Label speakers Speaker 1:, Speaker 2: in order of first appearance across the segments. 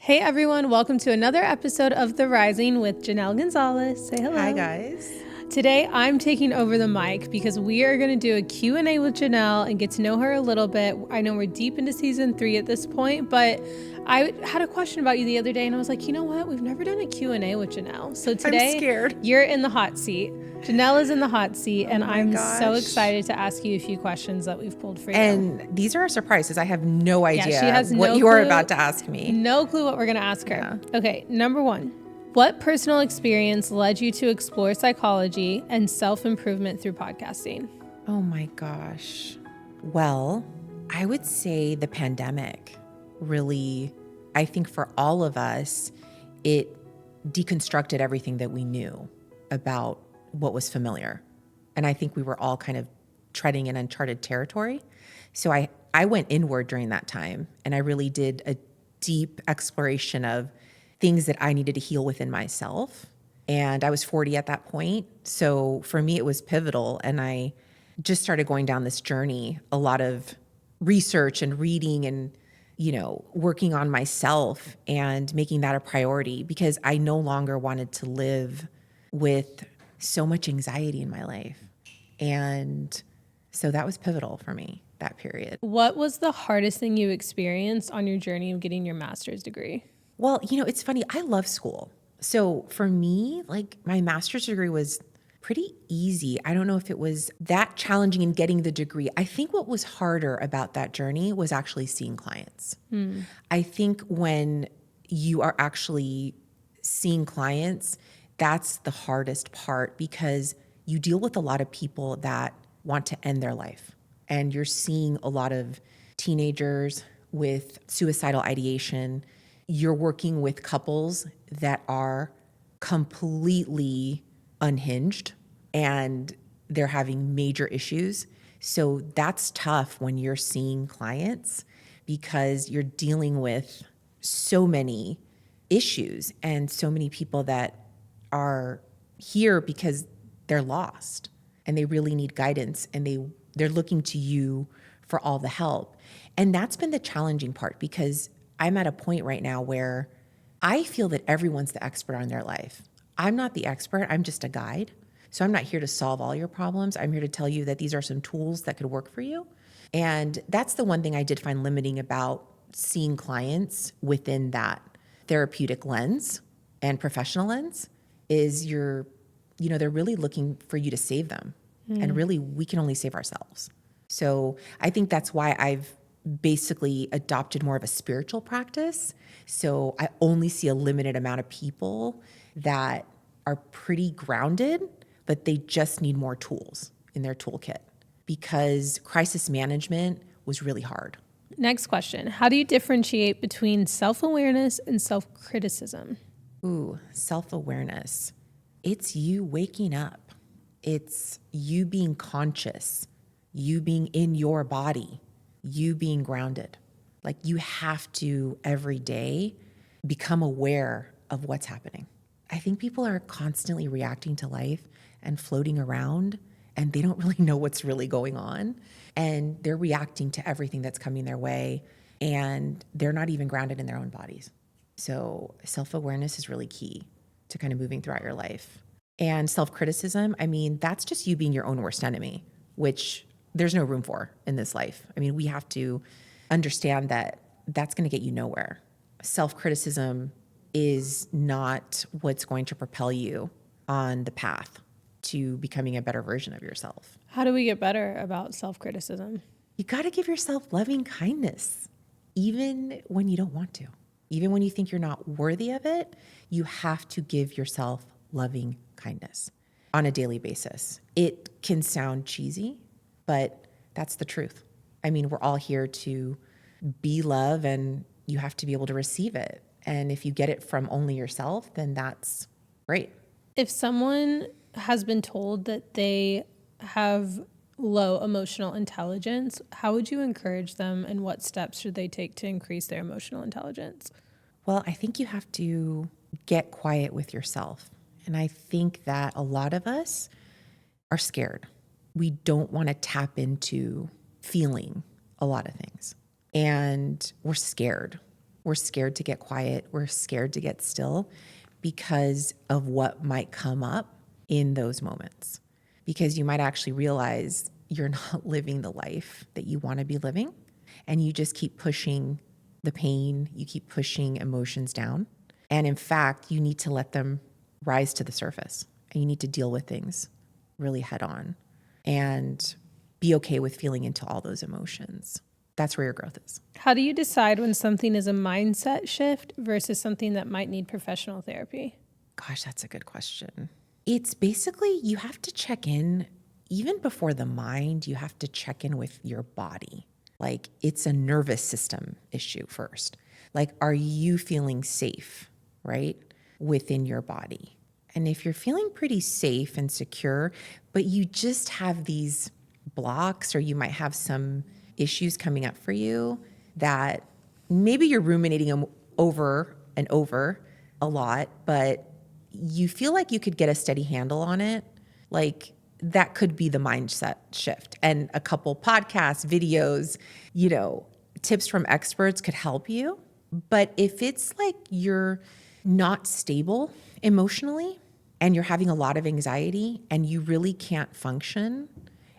Speaker 1: Hey everyone, welcome to another episode of The Rising with Janel Gonzalez. Say hello.
Speaker 2: Hi guys.
Speaker 1: Today I'm taking over the mic because we are going to do a Q&A with Janel and get to know her a little bit. I know we're deep into season 3 at this point, but I had a question about you the other day and I was like, you know what? We've never done a Q&A with Janel. So today
Speaker 2: I'm scared.
Speaker 1: You're in the hot seat. Janel is in the hot seat, and I'm so
Speaker 2: gosh.
Speaker 1: excited to ask you a few questions that we've pulled for you.
Speaker 2: And these are surprises. I have no idea
Speaker 1: she has
Speaker 2: what
Speaker 1: no
Speaker 2: you are
Speaker 1: clue.
Speaker 2: about to ask me.
Speaker 1: No clue what we're going to ask her. Okay, number 1. What personal experience led you to explore psychology and self-improvement through podcasting?
Speaker 2: Oh my gosh. Well, I would say the pandemic really, I think for all of us, it deconstructed everything that we knew about what was familiar. And I think we were all kind of treading in uncharted territory. So I went inward during that time, and I really did a deep exploration of things that I needed to heal within myself. And I was 40 at that point. So for me, it was pivotal. And I just started going down this journey, a lot of research and reading and, working on myself and making that a priority because I no longer wanted to live with so much anxiety in my life. And so that was pivotal for me, that period.
Speaker 1: What was the hardest thing you experienced on your journey of getting your master's degree?
Speaker 2: Well, it's funny. I love school. So for me, my master's degree was pretty easy. I don't know if it was that challenging in getting the degree. I think what was harder about that journey was actually seeing clients. I think when you are actually seeing clients, that's the hardest part because you deal with a lot of people that want to end their life. And you're seeing a lot of teenagers with suicidal ideation. You're working with couples that are completely unhinged and they're having major issues. So that's tough when you're seeing clients because you're dealing with so many issues and so many people that are here because they're lost and they really need guidance and they're looking to you for all the help. And that's been the challenging part because I'm at a point right now where I feel that everyone's the expert on their life. I'm not the expert, I'm just a guide. So I'm not here to solve all your problems. I'm here to tell you that these are some tools that could work for you. And that's the one thing I did find limiting about seeing clients within that therapeutic lens and professional lens is they're really looking for you to save them. And really, we can only save ourselves. So I think that's why I've basically adopted more of a spiritual practice. So I only see a limited amount of people that are pretty grounded, but they just need more tools in their toolkit because crisis management was really hard.
Speaker 1: Next question. How do you differentiate between self-awareness and self-criticism?
Speaker 2: Ooh, self-awareness. It's you waking up. It's you being conscious, you being in your body, you being grounded. Like you have to every day become aware of what's happening. I think people are constantly reacting to life and floating around and they don't really know what's really going on. And they're reacting to everything that's coming their way and they're not even grounded in their own bodies. So self-awareness is really key to kind of moving throughout your life. And self-criticism, that's just you being your own worst enemy, which there's no room for in this life. We have to understand that that's going to get you nowhere. Self-criticism is not what's going to propel you on the path to becoming a better version of yourself.
Speaker 1: How do we get better about self-criticism?
Speaker 2: You got to give yourself loving kindness, even when you don't want to. Even when you think you're not worthy of it, you have to give yourself loving kindness on a daily basis. It can sound cheesy, but that's the truth. We're all here to be love and you have to be able to receive it. And if you get it from only yourself, then that's great.
Speaker 1: If someone has been told that they have low emotional intelligence, how would you encourage them and what steps should they take to increase their emotional intelligence?
Speaker 2: Well, I think you have to get quiet with yourself. And I think that a lot of us are scared. We don't want to tap into feeling a lot of things. And we're scared. We're scared to get quiet. We're scared to get still because of what might come up in those moments. Because you might actually realize you're not living the life that you want to be living, and you just keep pushing the pain, you keep pushing emotions down. And in fact, you need to let them rise to the surface, and you need to deal with things really head on and be okay with feeling into all those emotions. That's where your growth is.
Speaker 1: How do you decide when something is a mindset shift versus something that might need professional therapy?
Speaker 2: Gosh, that's a good question. It's basically, you have to check in, even before the mind, you have to check in with your body. Like, it's a nervous system issue first. Like, are you feeling safe, right, within your body? And if you're feeling pretty safe and secure, but you just have these blocks, or you might have some issues coming up for you that maybe you're ruminating them over and over a lot, but you feel like you could get a steady handle on it, like that could be the mindset shift. And a couple podcasts, videos, tips from experts could help you. But if it's like you're not stable emotionally and you're having a lot of anxiety and you really can't function,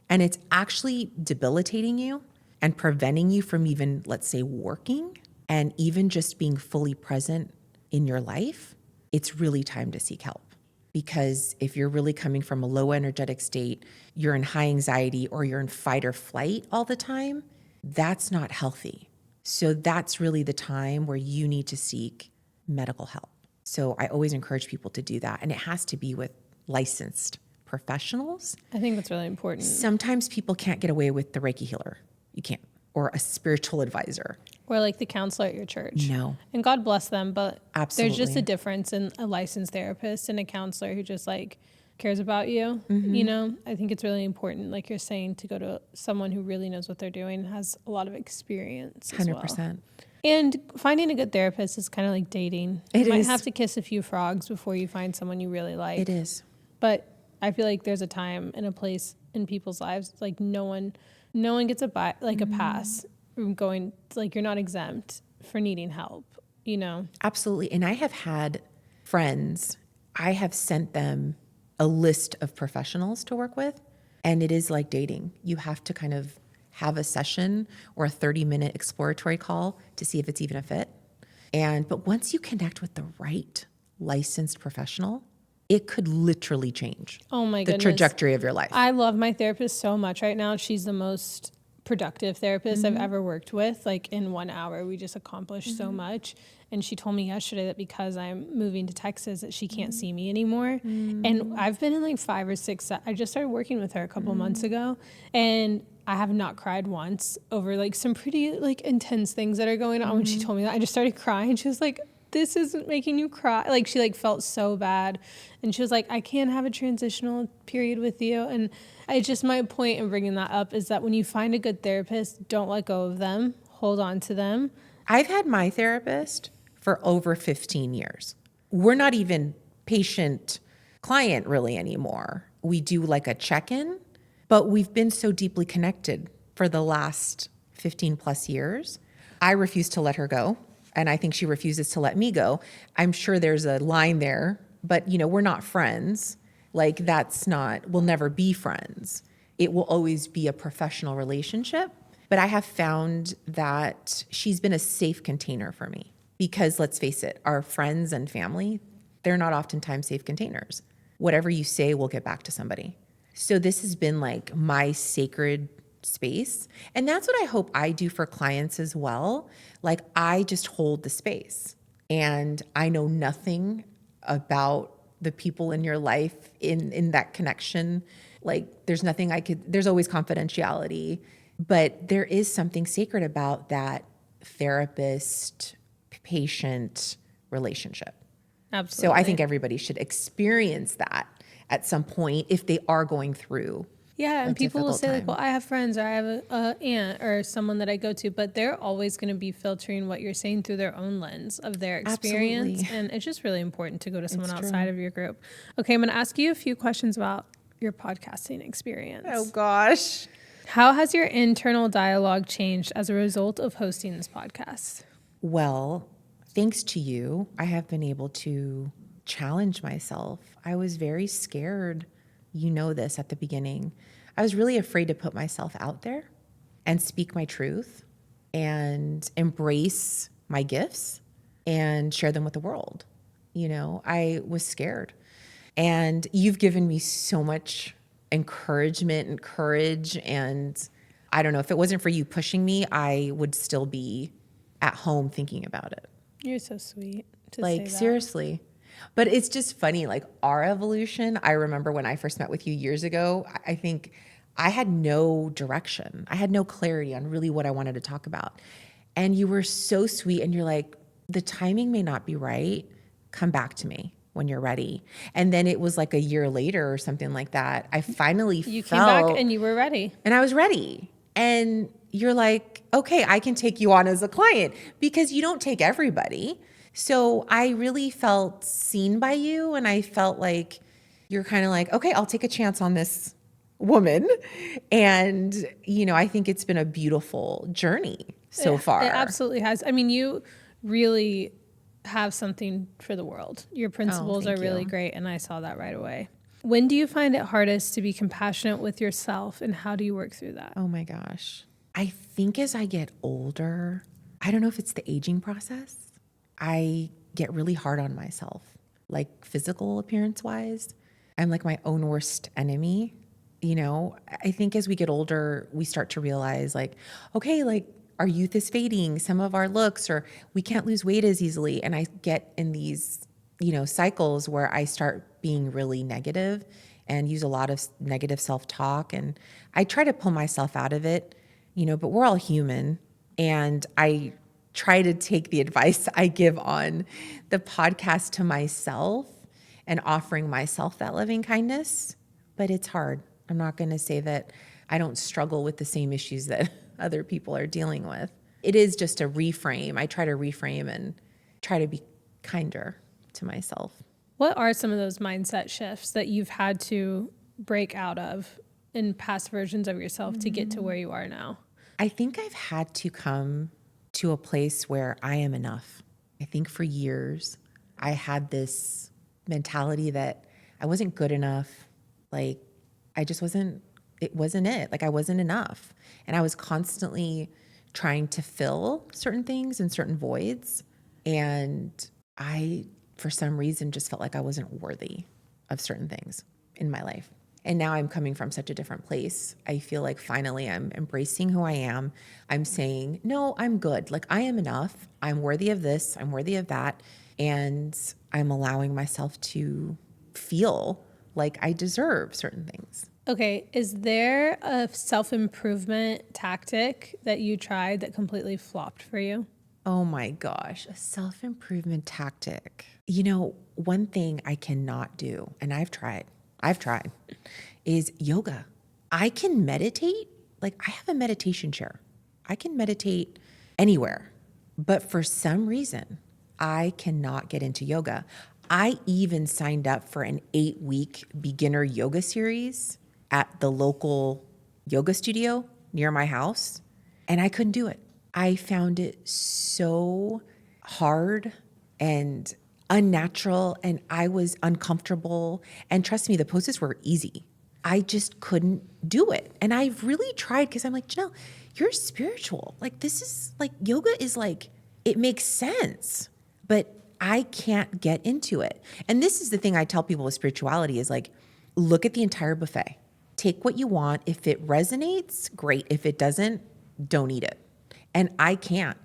Speaker 2: and it's actually debilitating you and preventing you from even, let's say, working and even just being fully present in your life, it's really time to seek help. Because if you're really coming from a low energetic state, you're in high anxiety, or you're in fight or flight all the time, that's not healthy. So that's really the time where you need to seek medical help. So I always encourage people to do that. And it has to be with licensed professionals.
Speaker 1: I think that's really important.
Speaker 2: Sometimes people can't get away with the Reiki healer. You can't. Or a spiritual advisor.
Speaker 1: Or like the counselor at your church.
Speaker 2: No.
Speaker 1: And God bless them, but
Speaker 2: Absolutely.
Speaker 1: there's just a difference in a licensed therapist and a counselor who just like cares about you. I think it's really important, like you're saying, to go to someone who really knows what they're doing, has a lot of experience as
Speaker 2: 100%.
Speaker 1: well. And finding a good therapist is kind of like dating. You might have to kiss a few frogs before you find someone you really like.
Speaker 2: It is.
Speaker 1: But I feel like there's a time and a place in people's lives, like no one gets a pass from going, like you're not exempt for needing help,
Speaker 2: Absolutely. And I have had friends, I have sent them a list of professionals to work with, and it is like dating. You have to kind of have a session or a 30-minute exploratory call to see if it's even a fit. But once you connect with the right licensed professional, it could literally change the trajectory of your life.
Speaker 1: I love my therapist so much right now. She's the most productive therapist I've ever worked with. Like in 1 hour, we just accomplished so much. And she told me yesterday that because I'm moving to Texas, that she can't see me anymore. And I've been in like 5 or 6, I just started working with her a couple months ago. And I have not cried once over like some pretty like intense things that are going on. When she told me that, I just started crying. She was like, this isn't making you cry. Like she like felt so bad. And she was like, I can't have a transitional period with you. And I just, my point in bringing that up is that when you find a good therapist, don't let go of them. Hold on to them.
Speaker 2: I've had my therapist for over 15 years. We're not even patient client really anymore. We do like a check-in, but we've been so deeply connected for the last 15 plus years. I refuse to let her go. And I think she refuses to let me go. I'm sure there's a line there, but we're not friends. Like we'll never be friends. It will always be a professional relationship. But I have found that she's been a safe container for me because let's face it, our friends and family, they're not oftentimes safe containers. Whatever you say will get back to somebody. So this has been like my sacred space. And that's what I hope I do for clients as well. Like I just hold the space and I know nothing about the people in your life in that connection. Like there's nothing there's always confidentiality, but there is something sacred about that therapist patient relationship.
Speaker 1: Absolutely.
Speaker 2: So I think everybody should experience that at some point if they are going through.
Speaker 1: Yeah, and people will say
Speaker 2: time.
Speaker 1: like, well, I have friends or I have a aunt or someone that I go to, but they're always going to be filtering what you're saying through their own lens of their experience.
Speaker 2: Absolutely.
Speaker 1: And it's just really important to go to someone outside of your group. Okay, I'm going to ask you a few questions about your podcasting experience.
Speaker 2: Oh gosh.
Speaker 1: How has your internal dialogue changed as a result of hosting this podcast?
Speaker 2: Well, thanks to you, I have been able to challenge myself. I was very scared. You know this at the beginning. I was really afraid to put myself out there and speak my truth and embrace my gifts and share them with the world. You know, I was scared. And you've given me so much encouragement and courage. And I don't know, if it wasn't for you pushing me, I would still be at home thinking about it.
Speaker 1: You're so sweet to say
Speaker 2: Like,
Speaker 1: that.
Speaker 2: seriously. But it's just funny, like our evolution. I remember when I first met with you years ago, I think I had no direction. I had no clarity on really what I wanted to talk about. And you were so sweet. And you're like, the timing may not be right. Come back to me when you're ready. And then it was like a year later or something like that. I finally
Speaker 1: You
Speaker 2: felt,
Speaker 1: came back and you were ready.
Speaker 2: and I was ready. And you're like, okay, I can take you on as a client, because you don't take everybody. So I really felt seen by you. And I felt like you're kind of like, okay, I'll take a chance on this woman. And, you know, I think it's been a beautiful journey so far.
Speaker 1: It absolutely has. I mean, you really have something for the world. Your principles are
Speaker 2: thank
Speaker 1: really
Speaker 2: you.
Speaker 1: great, and I saw that right away. When do you find it hardest to be compassionate with yourself, and how do you work through that?
Speaker 2: Oh my gosh. I think as I get older, I don't know if it's the aging process, I get really hard on myself, like physical appearance wise. I'm like my own worst enemy. You know, I think as we get older, we start to realize like, okay, like our youth is fading, some of our looks, or we can't lose weight as easily. And I get in these, you know, cycles where I start being really negative and use a lot of negative self-talk. And I try to pull myself out of it, you know, but we're all human. And I try to take the advice I give on the podcast to myself and offering myself that loving kindness. But it's hard. I'm not going to say that I don't struggle with the same issues that other people are dealing with. It is just a reframe. I try to reframe and try to be kinder to myself.
Speaker 1: What are some of those mindset shifts that you've had to break out of in past versions of yourself to get to where you are now?
Speaker 2: I think I've had to come to a place where I am enough. I think for years I had this mentality that I wasn't good enough. Like I just wasn't, it wasn't it. Like I wasn't enough. And I was constantly trying to fill certain things and certain voids. And I, for some reason, just felt like I wasn't worthy of certain things in my life. And now I'm coming from such a different place. I feel like finally I'm embracing who I am. I'm saying, no, I'm good. Like I am enough. I'm worthy of this. I'm worthy of that. And I'm allowing myself to feel like I deserve certain things.
Speaker 1: Okay, is there a self-improvement tactic that you tried that completely flopped for you?
Speaker 2: Oh my gosh, a self-improvement tactic. You know, one thing I cannot do, and I've tried, is yoga. I can meditate. Like I have a meditation chair. I can meditate anywhere. But for some reason, I cannot get into yoga. I even signed up for an 8-week beginner yoga series at the local yoga studio near my house, and I couldn't do it. I found it so hard and unnatural, and I was uncomfortable. And trust me, the poses were easy. I just couldn't do it. And I've really tried because I'm like, Janel, you're spiritual. Like this is like, yoga is like, it makes sense, but I can't get into it. And this is the thing I tell people with spirituality is like, look at the entire buffet. Take what you want. If it resonates, great. If it doesn't, don't eat it. And I can't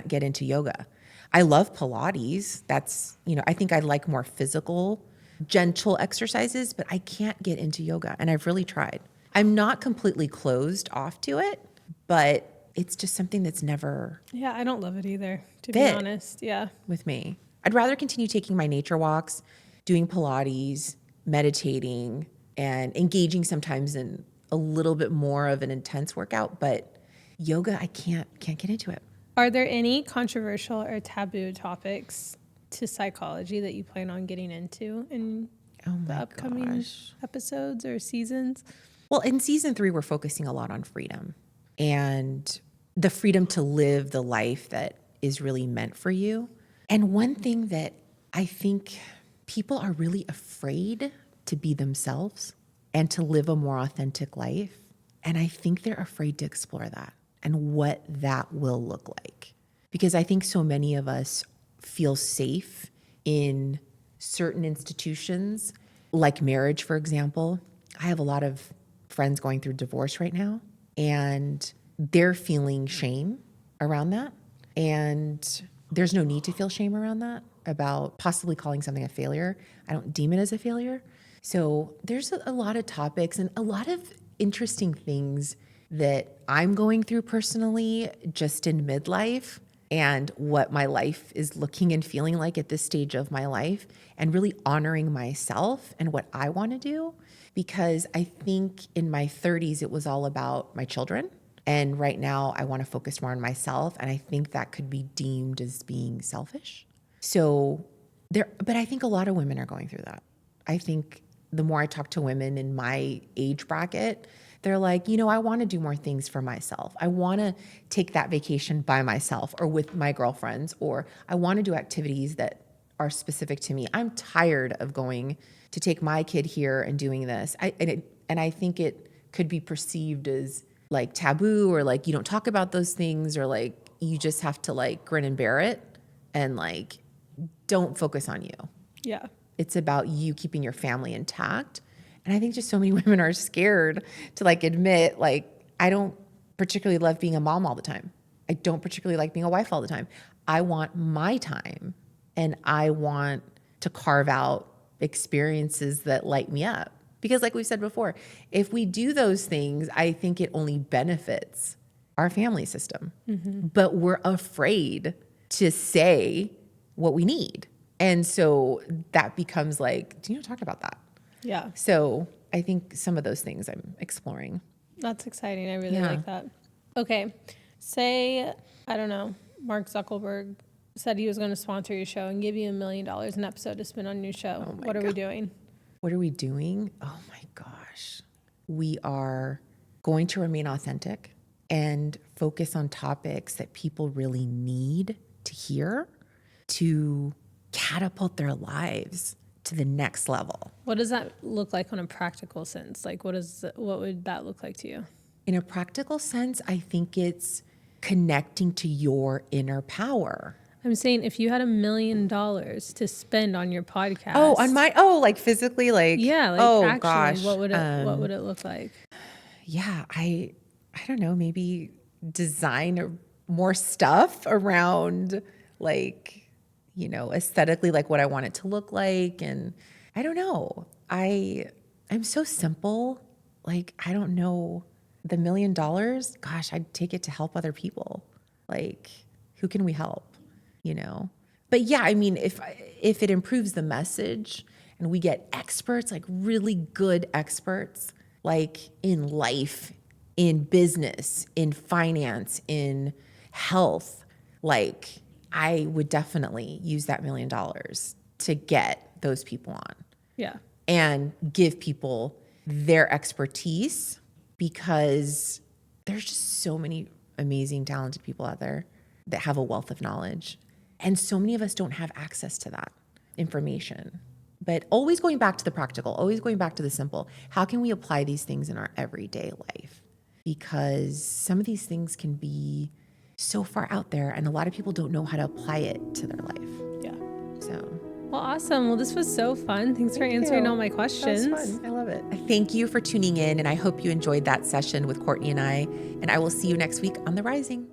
Speaker 2: get into yoga. I love Pilates. That's, you know, I think I like more physical, gentle exercises, but I can't get into yoga. And I've really tried. I'm not completely closed off to it, but it's just something that's never
Speaker 1: Yeah, I don't love it either, to be
Speaker 2: fit
Speaker 1: honest. Yeah.
Speaker 2: with me. I'd rather continue taking my nature walks, doing Pilates, meditating, and engaging sometimes in a little bit more of an intense workout, but yoga, I can't get into it.
Speaker 1: Are there any controversial or taboo topics to psychology that you plan on getting into in the upcoming episodes or seasons?
Speaker 2: Well, in season 3, we're focusing a lot on freedom and the freedom to live the life that is really meant for you. And one thing that I think people are really afraid to be themselves and to live a more authentic life. And I think they're afraid to explore that and what that will look like. Because I think so many of us feel safe in certain institutions, like marriage, for example. I have a lot of friends going through divorce right now, and they're feeling shame around that. And there's no need to feel shame around that about possibly calling something a failure. I don't deem it as a failure. So there's a lot of topics and a lot of interesting things that I'm going through personally just in midlife and what my life is looking and feeling like at this stage of my life, and really honoring myself and what I want to do. Because I think in my 30s, it was all about my children. And right now I want to focus more on myself. And I think that could be deemed as being selfish. So but I think a lot of women are going through that. I think the more I talk to women in my age bracket, they're like, I want to do more things for myself. I want to take that vacation by myself or with my girlfriends, or I want to do activities that are specific to me. I'm tired of going to take my kid here and doing this. And I think it could be perceived as like taboo, or like you don't talk about those things, or like you just have to like grin and bear it and like don't focus on you.
Speaker 1: Yeah.
Speaker 2: It's about you keeping your family intact. And I think just so many women are scared to like admit, like, I don't particularly love being a mom all the time. I don't particularly like being a wife all the time. I want my time, and I want to carve out experiences that light me up. Because like we said before, if we do those things, I think it only benefits our family system. Mm-hmm. But we're afraid to say what we need. And so that becomes like, do you talk about that?
Speaker 1: Yeah.
Speaker 2: So I think some of those things I'm exploring.
Speaker 1: That's exciting. I really like that. Okay. Say, I don't know, Mark Zuckerberg said he was going to sponsor your show and give you $1 million an episode to spin on your show. What are we doing?
Speaker 2: What are we doing? Oh my gosh. We are going to remain authentic and focus on topics that people really need to hear to catapult their lives to the next level.
Speaker 1: What does that look like on a practical sense? Like what would that look like to you?
Speaker 2: In a practical sense, I think it's connecting to your inner power.
Speaker 1: I'm saying if you had $1 million to spend on your podcast.
Speaker 2: Like physically, like,
Speaker 1: yeah, like actually,
Speaker 2: gosh.
Speaker 1: what would it look like?
Speaker 2: Yeah, I don't know, maybe design more stuff around like, aesthetically, like what I want it to look like. And I don't know. I'm so simple. Like, I don't know, the $1 million, gosh, I'd take it to help other people. Like, who can we help? But yeah, I mean, if it improves the message and we get experts, like really good experts, like in life, in business, in finance, in health, like I would definitely use that $1 million to get those people on.
Speaker 1: Yeah.
Speaker 2: And give people their expertise, because there's just so many amazing, talented people out there that have a wealth of knowledge. And so many of us don't have access to that information. But always going back to the practical, always going back to the simple. How can we apply these things in our everyday life? Because some of these things can be so far out there, and a lot of people don't know how to apply it to their life.
Speaker 1: Yeah.
Speaker 2: So.
Speaker 1: Well, awesome. Well, this was so fun. Thanks for answering all my questions.
Speaker 2: That was fun. I love it. Thank you for tuning in, and I hope you enjoyed that session with Courtney and I will see you next week on The Rising.